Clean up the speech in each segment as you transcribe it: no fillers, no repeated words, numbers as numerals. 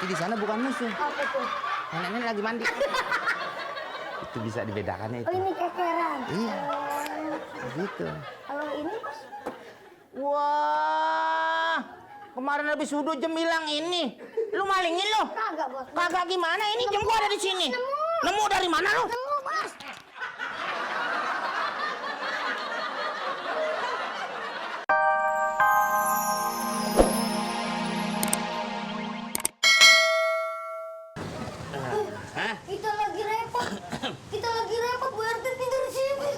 Berarti di sana bukan musuh. Apa tuh? Nenek lagi mandi. Itu bisa dibedakannya itu. Oh, ini kekeran. Iya. Begitu. Kalau ini, Bos? Wah, kemarin habis wudhu jam bilang ini. Lu malingin lo? Kagak, Bos. Kagak gimana? Ini jam gua ada di sini. Nemu dari mana lu? Nemu, Bos. Hah? Kita lagi repot. Kita lagi repot, Bu RT tidur di sini.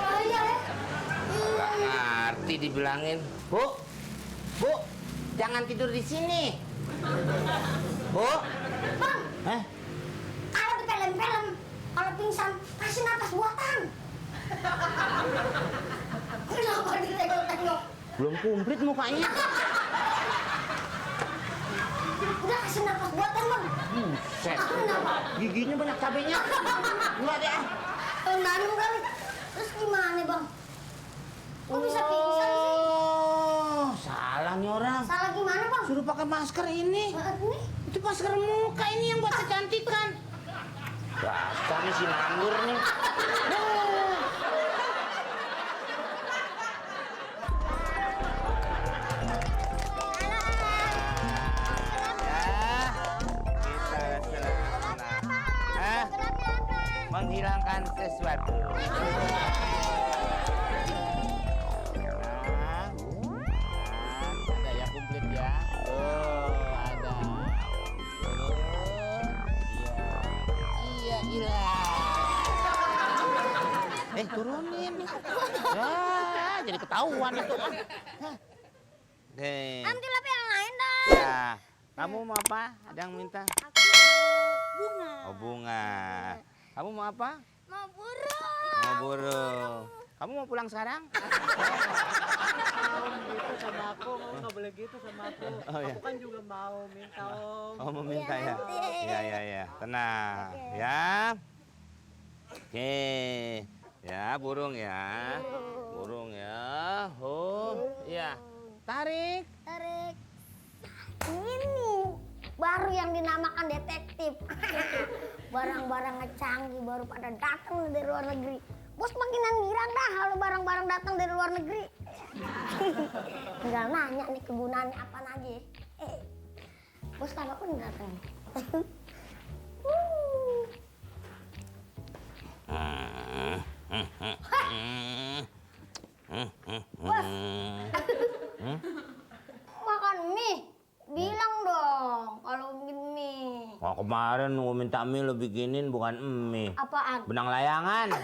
Bahaya ya. Gak ngerti dibilangin. Bu, jangan tidur di sini. Bu, Bang, Hah? kalau di film-film, kalau pingsan, kasih napas buatan. Kenapa ditengok-tengok? Belum komplit mukanya. Udah kasih napas buatan, Bang. Buset. Kenapa? Giginya banyak cabenya. Enggak deh. Nanam kali. Terus gimana, Bang? Kok bisa pingsan sih? Oh, salah nih orang. Salah gimana, Bang? Suruh pakai masker ini. Ini? Itu masker muka ini yang buat kecantikan. Dasarnya si nganggur nih. Menghilangkan sesuatu. Ada ya komplit ya. Ada. Iya. Turunin. Ya, jadi ketahuan itu. Nih. Ambil apa yang lain dah. Ya, kamu mau apa? Ada yang minta? Aku bunga. Oh, bunga. Kamu mau apa? Mau burung. Mau burung. Kamu mau pulang sekarang? Om gitu sama aku, Om nggak boleh gitu sama aku. Oh, iya. Aku kan juga mau minta Om. Oh, mau minta Iya, ya? nanti. Ya. Tenang. Ya. Oke. Ya, burung ya. Burung ya. Oh, iya. Tarik. Tarik. Ini baru yang dinamakan detektif. Barang-barangnya canggih baru pada datang dari luar negeri. Bos makinan girang dah kalau barang-barang datang dari luar negeri. Tinggal nanya nih kegunaannya apa aja. Bos kagak pun datang. Bos. Makan mie. Bilang dong kalau bikin mie. Wah, kemarin mau minta mie lo bikinin bukan mie. Apaan? Benang layangan.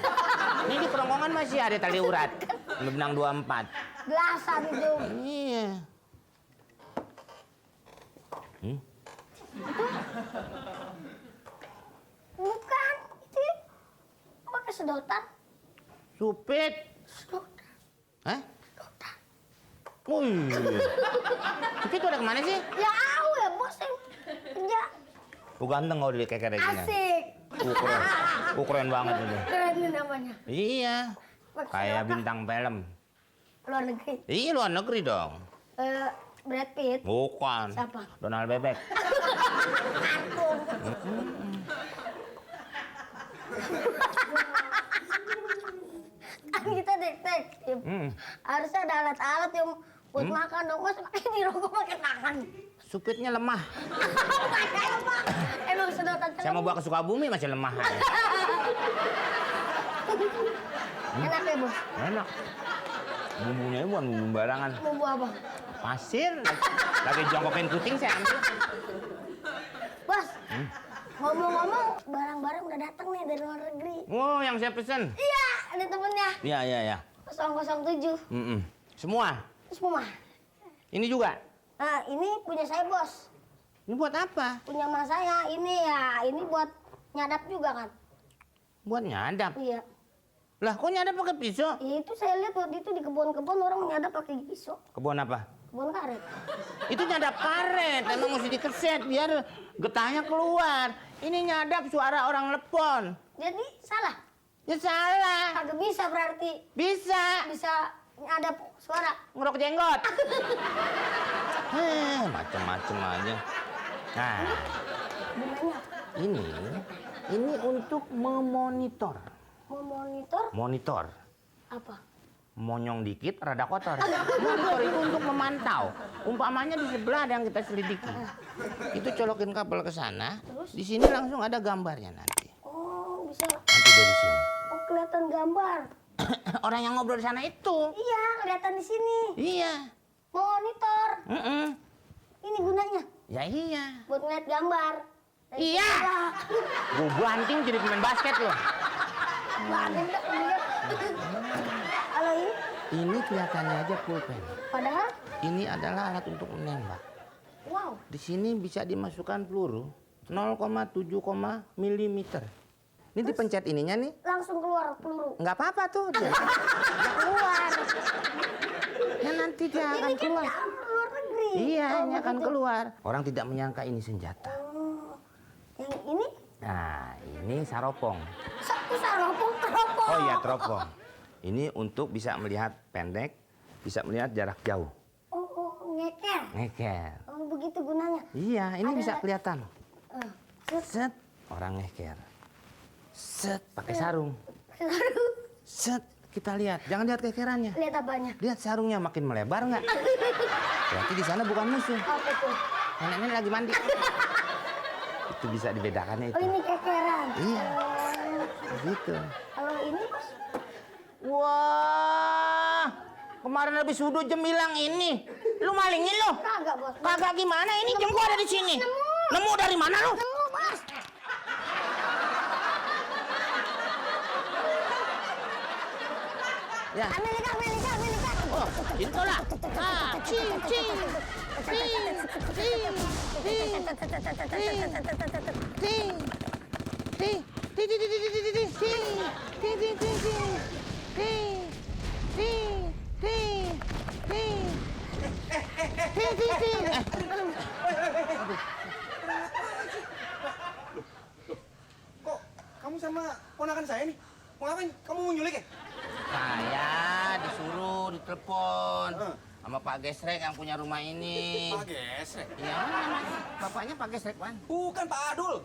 Ini di kerongkongan masih ada tali urat. Benang 24. Belasan itu. Iya. Bukan. Itu pakai sedotan. Supit. Sedotan. Hah? Oh iya. Supit tuh ada kemana sih? Ya aku ya bos yang kerja. Oh, ganteng kalau dia kayak gini. Asik. Keren. Keren banget ini. Keren ini namanya. Iya. Pakai Kayak sedotan. bintang film. Luar negeri. Iya, luar negeri dong. Brad Pitt. Bukan. Siapa? Donald Bebek. Aduh. Kan kita detektif. Harusnya ada alat-alat yang buat makan dong. Mas pakai dirokok pakai tangan. Supitnya lemah. Makanya Pak. Emang sedotan Saya mau bawa ke Sukabumi masih lemah. Enak ya bos? Enak. Bumbunya bukan bumbu barangan. Bumbu apa? Pasir. Lagi jongkokin kucing saya ambil. Bos, ngomong-ngomong barang-barang udah datang nih dari luar negeri. Oh, yang saya pesen. Iya, ada temennya. Iya. 007. Semua. Semua. Ini juga. Nah, ini punya saya bos. Ini buat apa? Punya mas saya. Ini ya, ini buat nyadap juga kan? Buat nyadap. Iya. Lah, kok nyadap pakai pisau? Ya, itu saya lihat waktu itu di kebun-kebun orang nyadap pakai pisau. Kebun apa? Kebun karet. Itu nyadap karet. Emang mesti dikeset biar getahnya keluar. Ini nyadap suara orang lepon. Jadi salah. Ya salah. Kagak bisa berarti. Bisa. Bisa Ini ada suara. Ngerok jenggot. Macam-macam aja. Nah, Gunanya ini untuk memonitor. memonitor Monitor. apa? Monyong dikit, rada kotor. Monitor itu untuk memantau. Umpamanya di sebelah ada yang kita selidiki. Itu colokin kabel ke sana. Terus? Di sini langsung ada gambarnya nanti. Oh, bisa. Nanti dari sini. Oh, kelihatan gambar. Orang yang ngobrol di sana itu. Iya, kelihatan di sini. Iya. Monitor. Mm-mm. Ini gunanya Ya iya. buat ngeliat gambar. Dari Iya. sebelah. Gue banting jadi pemain basket loh. Badan dah, lihat. Kalau ini, Ini kelihatannya aja pulpen. padahal, Ini adalah alat untuk menembak. wow. Di sini bisa dimasukkan peluru 0,7 milimeter. Ini dipencet ininya nih. Langsung keluar peluru. Nggak apa-apa tuh. Dia keluar. Ya nanti dia akan Ini kan keluar. luar negeri. Iya, Oh, ini akan begitu. keluar. Orang tidak menyangka ini senjata. Oh, yang ini Nah, ini saropong. teropong. Oh iya, teropong. Ini untuk bisa melihat pendek, bisa melihat jarak jauh. Oh, ngeker. Ngeker. Oh, begitu gunanya. Iya, ini Ada- bisa kelihatan. Set. Set, orang ngeker. Set, pakai sarung. Set, kita lihat. Jangan lihat kekerannya. Lihat apanya? Lihat sarungnya makin melebar nggak? Berarti di sana bukan musuh. Apa tuh? Nenek-nenek lagi mandi. Itu bisa dibedakannya Oh, itu. ini kekeran. Iya. Gitu. Kalau ini, Bos? Wah, kemarin habis wudhu jam bilang ini. Lu malingin lu? Kagak, Bos. Kagak gimana? Ini jam gua ada di sini. Nemu dari mana lu? Nemu, Bos. Ya. Amerika. Oh, itu lah. Ah, cing, cing. Cing, cing, cing. Ting. Ting. Ting, ting, ting, ting, ting, ting, ting. Ting, ting, ting, ting. Ting. Ting. Ting. Ting. Ting, ting, ting. Kok kamu sama ponakan saya nih? Mau ngapain? Kamu mau nyulik ya? Saya disuruh ditelepon Heeh. sama Pak Gesrek yang punya rumah ini. Pak Gesrek. Iya, namanya. Bapaknya Pak Gesrek, Wan. Bukan Pak Adul.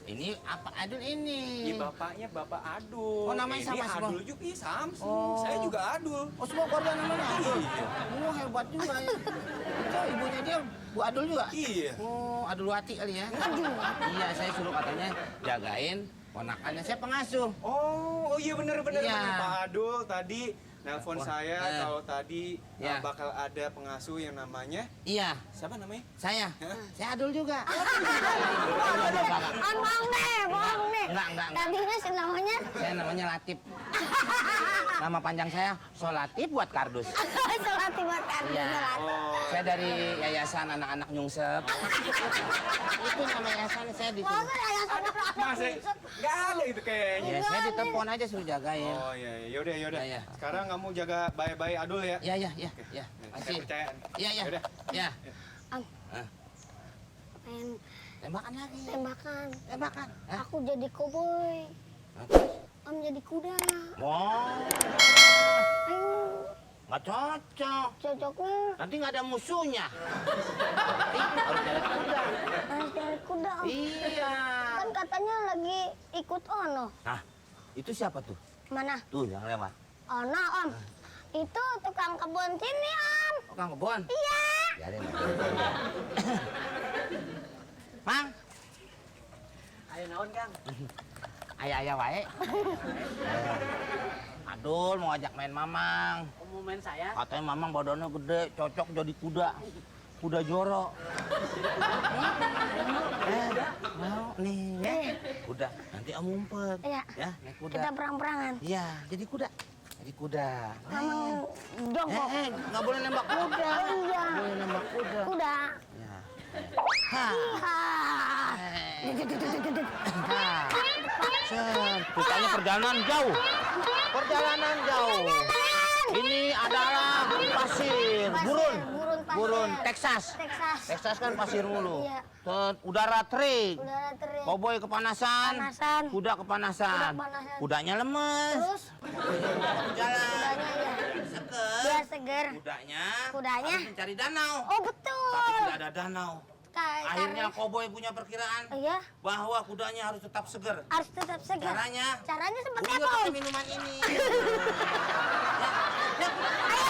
Ini apa Adul ini? Iya bapaknya Bapak Adul. Oh, namanya Ini sama semua? Adul juga, iya Samsul. Oh. Saya juga Adul. Oh, semua keluarga namanya Adul. Iya. Oh, hebat juga ya. Itu ibunya dia Bu Adul juga? Iya. Oh, Adulwati kali ya? Iya, saya suruh katanya jagain ponakannya. Saya pengasuh. Oh iya bener. Iya. Pak Adul tadi nelpon saya kalau tadi Ya. bakal ada pengasuh yang namanya Iya, siapa namanya? saya. Hah? Saya Adul juga. Bohong nih. Enggak. Tadinya sih namanya Saya namanya Latif. Nama panjang saya Solatif buat kardus. Selati buat kardus. Iya. Oh. Saya dari Yayasan Anak-anak Nyungsep. Itu nama yayasan saya disuruh. Masa ya sama Masih nggak ada itu kayaknya. Ya, saya ditelepon aja suruh jagain. Oh iya, yaudah. Iya. Sekarang kamu jaga baik-baik Adul ya. Ya. Saya Masih. percaya. Iya. Yaudah. Ya. Am, Ah, pengen tembakan lagi. tembakan. Tembakan. Hah? Aku jadi koboi. Terus? Om jadi kuda. Wow. Ayo, Nggak cocok. cocoknya Nanti nggak ada musuhnya. Harus jalan kuda. harus jadi kuda, Om. Iya. Kan katanya lagi ikut Ono. Nah, itu siapa tuh? Mana? Tuh yang lewat. Ono, Om. Itu tukang kebun sini, Om. Oh, Kang Kebon. Iya. Biarin. Mang, Ayo naon, Kang? ayah wae. Adul mau ajak main Mamang. Kamu main saya? Katanya Mamang badannya gede, cocok jadi kuda. Kuda Joro. Mau nih. Kuda. Nanti om ngumpet. Iya. Ya, naik kuda. Kita perang-perangan. Iya, jadi kuda. Jadi kuda. Mamang jongkok. Nggak boleh nembak kuda. Oh, iya. Nggak boleh nembak kuda. Kuda. Ya. Ha. Ah. Ha. Set, rupanya perjalanan jauh. Perjalanan jauh. Ini adalah gurun pasir, gurun. Gurun pasir. Gurun Texas. Texas. Texas kan pasir mulu. Iya. Udara terik. Udara terik. Koboi kepanasan. Panasan. Kuda kepanasan. Kuda kepanasan. Kudanya lemes. Terus Jalan. kudanya ya. Seger. Biar seger. Kudanya. Kudanya. Harus mencari danau. Oh betul. Tapi tidak ada danau. Akhirnya Caranya- koboi punya perkiraan Iya. bahwa kudanya harus tetap seger. Harus tetap segar. Caranya? Caranya seperti Beli apa? pakai Om? minuman ini. Ayo